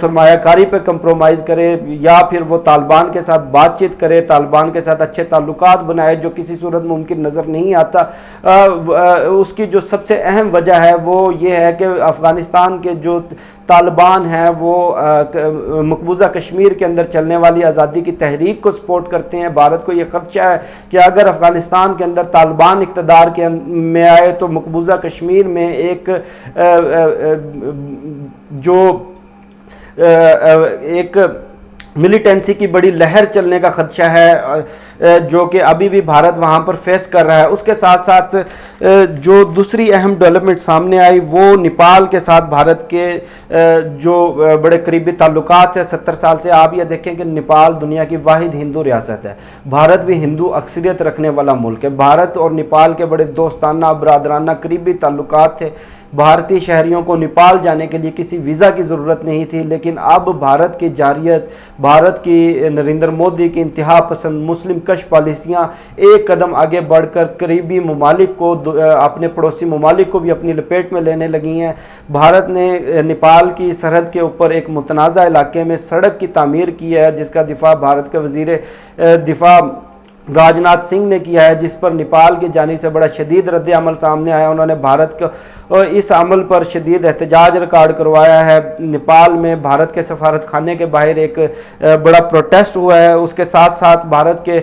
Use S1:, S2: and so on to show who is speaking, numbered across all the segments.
S1: سرمایہ کاری پہ کمپرومائز کرے یا پھر وہ طالبان کے ساتھ بات چیت کرے، طالبان کے ساتھ اچھے تعلقات بنائے، جو کسی صورت ممکن نظر نہیں آتا۔ اس کی جو سب سے اہم وجہ ہے وہ یہ ہے کہ افغانستان کے جو طالبان ہیں وہ مقبوضہ کشمیر کے اندر چلنے والی آزادی کی تحریک کو سپورٹ کرتے ہیں۔ بھارت کو یہ خدشہ ہے کہ اگر افغانستان کے اندر طالبان اقتدار میں آئے تو مقبوضہ کشمیر میں ایک ملیٹنسی کی بڑی لہر چلنے کا خدشہ ہے، جو کہ ابھی بھی بھارت وہاں پر فیس کر رہا ہے۔ اس کے ساتھ ساتھ جو دوسری اہم ڈیولپمنٹ سامنے آئی وہ نیپال کے ساتھ بھارت کے جو بڑے قریبی تعلقات ہیں 70 سال سے۔ آپ یہ دیکھیں کہ نیپال دنیا کی واحد ہندو ریاست ہے، بھارت بھی ہندو اکثریت رکھنے والا ملک ہے۔ بھارت اور نیپال کے بڑے دوستانہ برادرانہ قریبی تعلقات تھے۔ بھارتی شہریوں کو نیپال جانے کے لیے کسی ویزا کی ضرورت نہیں تھی، لیکن اب بھارت کی جارحیت، بھارت کی نریندر مودی کی انتہا پسند مسلم کش پالیسیاں ایک قدم آگے بڑھ کر قریبی ممالک کو، اپنے پڑوسی ممالک کو بھی اپنی لپیٹ میں لینے لگی ہیں۔ بھارت نے نیپال کی سرحد کے اوپر ایک متنازع علاقے میں سڑک کی تعمیر کی ہے، جس کا دفاع بھارت کے وزیر دفاع راجناتھ سنگھ نے کیا ہے، جس پر نیپال کی جانب سے بڑا شدید رد عمل سامنے آیا۔ انہوں نے بھارت کو اس عمل پر شدید احتجاج ریکارڈ کروایا ہے۔ نیپال میں بھارت کے سفارت خانے کے باہر ایک بڑا پروٹیسٹ ہوا ہے۔ اس کے ساتھ ساتھ بھارت کے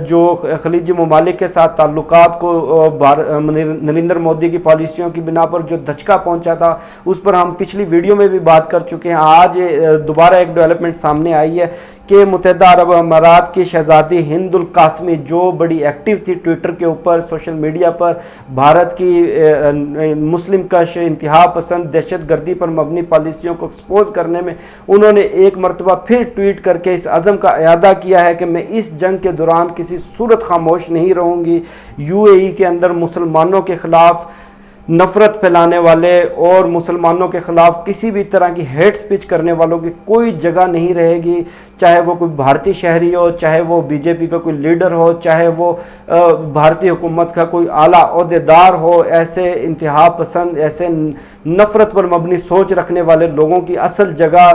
S1: جو خلیجی ممالک کے ساتھ تعلقات کو نریندر مودی کی پالیسیوں کی بنا پر جو دھچکا پہنچا تھا، اس پر ہم پچھلی ویڈیو میں بھی بات کر چکے ہیں۔ آج دوبارہ ایک ڈیولپمنٹ سامنے آئی ہے کہ متحدہ عرب امارات کی شہزادی ہند القاسمی، جو بڑی ایکٹیو تھی ٹویٹر کے اوپر، سوشل میڈیا پر، بھارت کی مسلم کش، انتہا پسند، دہشت گردی پر مبنی پالیسیوں کو ایکسپوز کرنے میں انہوں نے ایک مرتبہ پھر ٹویٹ کر کے اس عزم کا اعادہ کیا ہے کہ میں اس جنگ کے دوران کسی صورت خاموش نہیں رہوں گی۔ یو اے ای کے اندر مسلمانوں کے خلاف نفرت پھیلانے والے اور مسلمانوں کے خلاف کسی بھی طرح کی ہیٹ سپیچ کرنے والوں کی کوئی جگہ نہیں رہے گی، چاہے وہ کوئی بھارتی شہری ہو، چاہے وہ بی جے پی کا کوئی لیڈر ہو، چاہے وہ بھارتی حکومت کا کوئی اعلیٰ عہدیدار ہو۔ ایسے انتہا پسند، ایسے نفرت پر مبنی سوچ رکھنے والے لوگوں کی اصل جگہ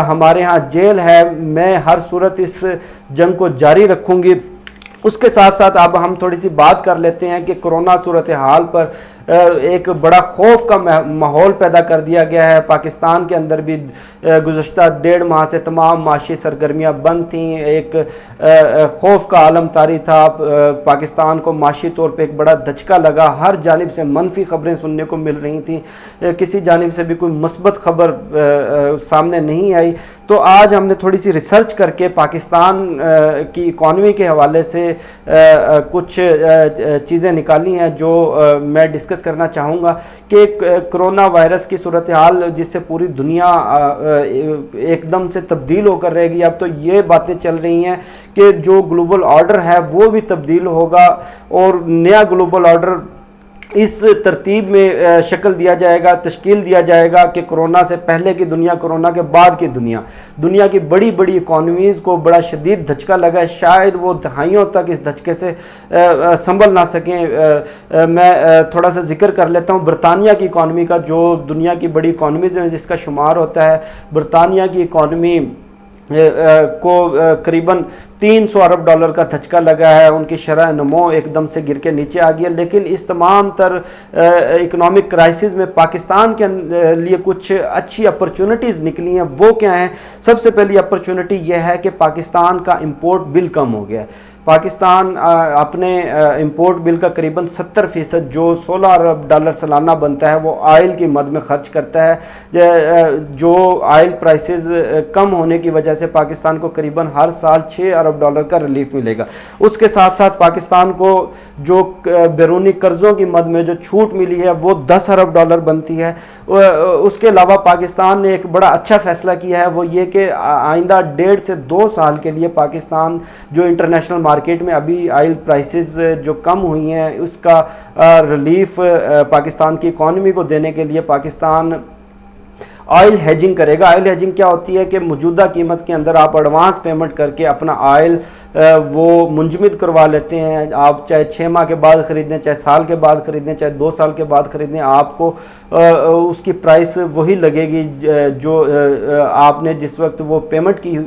S1: ہمارے ہاں جیل ہے۔ میں ہر صورت اس جنگ کو جاری رکھوں گی۔ اس کے ساتھ ساتھ اب ہم تھوڑی سی بات کر لیتے ہیں کہ کرونا صورتحال پر ایک بڑا خوف کا ماحول پیدا کر دیا گیا ہے۔ پاکستان کے اندر بھی گزشتہ 1.5 ماہ سے تمام معاشی سرگرمیاں بند تھیں، ایک خوف کا عالم طاری تھا۔ پاکستان کو معاشی طور پہ ایک بڑا دھچکا لگا، ہر جانب سے منفی خبریں سننے کو مل رہی تھیں، کسی جانب سے بھی کوئی مثبت خبر سامنے نہیں آئی۔ تو آج ہم نے تھوڑی سی ریسرچ کر کے پاکستان کی اکانومی کے حوالے سے کچھ چیزیں نکالی ہیں جو میں ڈسکس کرنا چاہوں گا کہ کرونا وائرس کی صورتحال جس سے پوری دنیا ایک دم سے تبدیل ہو کر رہے گی۔ اب تو یہ باتیں چل رہی ہیں کہ جو گلوبل آرڈر ہے وہ بھی تبدیل ہوگا اور نیا گلوبل آرڈر اس ترتیب میں شکل دیا جائے گا، تشکیل دیا جائے گا کہ کرونا سے پہلے کی دنیا، کرونا کے بعد کی دنیا کی بڑی بڑی اکانومیز کو بڑا شدید دھچکا لگا ہے، شاید وہ دہائیوں تک اس دھچکے سے سنبھل نہ سکیں۔ میں تھوڑا سا ذکر کر لیتا ہوں برطانیہ کی اکانومی کا، جو دنیا کی بڑی اکانومیز ہیں جس کا شمار ہوتا ہے۔ برطانیہ کی اکانومی کو قریباً $300 ارب کا دھچکا لگا ہے، ان کی شرح نمو ایک دم سے گر کے نیچے آ گئی ہے۔ لیکن اس تمام تر اکنامک کرائسس میں پاکستان کے لیے کچھ اچھی اپرچونٹیز نکلی ہیں۔ وہ کیا ہیں؟ سب سے پہلی اپرچونٹی یہ ہے کہ پاکستان کا امپورٹ بل کم ہو گیا ہے۔ پاکستان اپنے امپورٹ بل کا قریباً 70% جو $16 ارب سالانہ بنتا ہے وہ آئل کی مد میں خرچ کرتا ہے۔ جو آئل پرائسز کم ہونے کی وجہ سے پاکستان کو قریباً ہر سال $6 ارب کا ریلیف ملے گا۔ اس کے ساتھ ساتھ پاکستان کو جو بیرونی قرضوں کی مد میں جو چھوٹ ملی ہے وہ $10 ارب بنتی ہے۔ اس کے علاوہ پاکستان نے ایک بڑا اچھا فیصلہ کیا ہے، وہ یہ کہ آئندہ 1.5 سے 2 سال کے لیے پاکستان جو انٹرنیشنل مارکیٹ میں ابھی آئل پرائسز جو کم ہوئی ہیں اس کا ریلیف پاکستان کی اکانومی کو دینے کے لیے پاکستان آئل ہیجنگ کرے گا۔ آئل ہیجنگ کیا ہوتی ہے کہ موجودہ قیمت کے اندر آپ ایڈوانس پیمنٹ کر کے اپنا آئل وہ منجمد کروا لیتے ہیں. آپ چاہے 6 ماہ کے بعد خریدیں, چاہے سال کے بعد خریدیں, چاہے 2 سال کے بعد خریدیں, آپ کو اس کی پرائس وہی لگے گی جو آپ نے جس وقت وہ پیمنٹ کی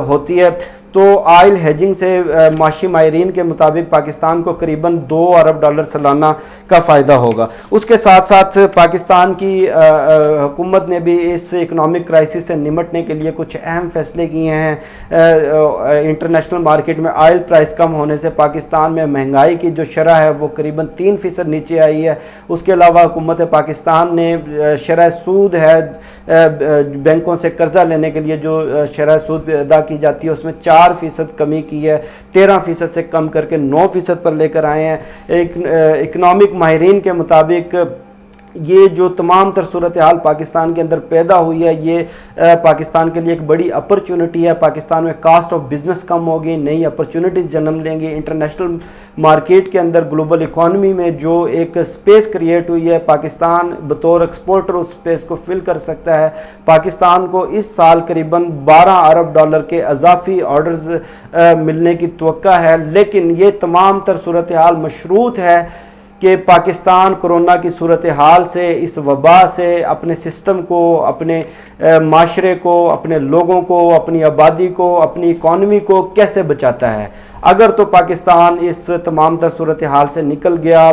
S1: ہوتی ہے. تو آئل ہیجنگ سے معاشی ماہرین کے مطابق پاکستان کو قریباً $2 ارب سالانہ کا فائدہ ہوگا. اس کے ساتھ ساتھ پاکستان کی حکومت نے بھی اس اکنامک کرائسس سے نمٹنے کے لیے کچھ اہم فیصلے کیے ہیں. انٹرنیشنل مارکیٹ میں آئل پرائس کم ہونے سے پاکستان میں مہنگائی کی جو شرح ہے وہ قریباً 3% نیچے آئی ہے. اس کے علاوہ حکومت پاکستان نے شرح سود ہے بینکوں سے قرضہ لینے کے لیے جو شرح سود ادا کی جاتی ہے اس میں 4% کمی کی ہے, 13% سے کم کر کے 9% پر لے کر آئے ہیں. اکنامک ماہرین کے مطابق یہ جو تمام تر صورتحال پاکستان کے اندر پیدا ہوئی ہے یہ پاکستان کے لیے ایک بڑی اپرچونٹی ہے. پاکستان میں کاسٹ آف بزنس کم ہوگی, نئی اپرچونٹیز جنم لیں گی. انٹرنیشنل مارکیٹ کے اندر گلوبل اکانومی میں جو ایک سپیس کریٹ ہوئی ہے پاکستان بطور ایکسپورٹر اس سپیس کو فل کر سکتا ہے. پاکستان کو اس سال قریباً $12 ارب کے اضافی آرڈرز ملنے کی توقع ہے, لیکن یہ تمام تر صورتحال مشروط ہے کہ پاکستان کرونا کی صورتحال سے, اس وبا سے اپنے سسٹم کو, اپنے معاشرے کو, اپنے لوگوں کو, اپنی آبادی کو, اپنی اکانومی کو کیسے بچاتا ہے. اگر تو پاکستان اس تمام تر صورتحال سے نکل گیا,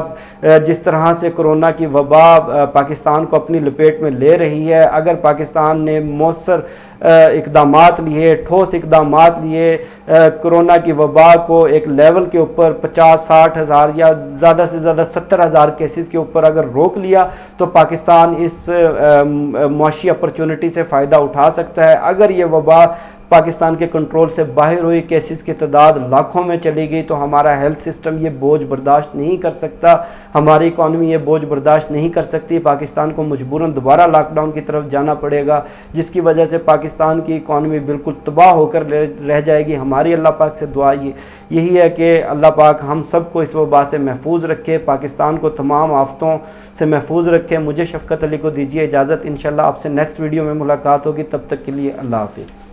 S1: جس طرح سے کرونا کی وبا پاکستان کو اپنی لپیٹ میں لے رہی ہے, اگر پاکستان نے مؤثر اقدامات لیے, ٹھوس اقدامات لیے, کرونا کی وبا کو ایک لیول کے اوپر 50-60 ہزار یا زیادہ سے زیادہ 70 ہزار کیسز کے اوپر اگر روک لیا تو پاکستان اس معاشی اپرچونٹی سے فائدہ اٹھا سکتا ہے. اگر یہ وبا پاکستان کے کنٹرول سے باہر ہوئی, کیسز کی تعداد لاکھوں میں چلی گئی تو ہمارا ہیلتھ سسٹم یہ بوجھ برداشت نہیں کر سکتا, ہماری اکانومی یہ بوجھ برداشت نہیں کر سکتی. پاکستان کو مجبوراً دوبارہ لاک ڈاؤن کی طرف جانا پڑے گا, جس کی وجہ سے پاکستان کی اکانومی بالکل تباہ ہو کر رہ جائے گی. ہماری اللہ پاک سے دعا یہی ہے کہ اللہ پاک ہم سب کو اس وبا سے محفوظ رکھے, پاکستان کو تمام آفتوں سے محفوظ رکھے. مجھے شفقت علی کو دیجیے اجازت, انشاءاللہ آپ سے نیکسٹ ویڈیو میں ملاقات ہوگی. تب تک کے لیے اللہ حافظ.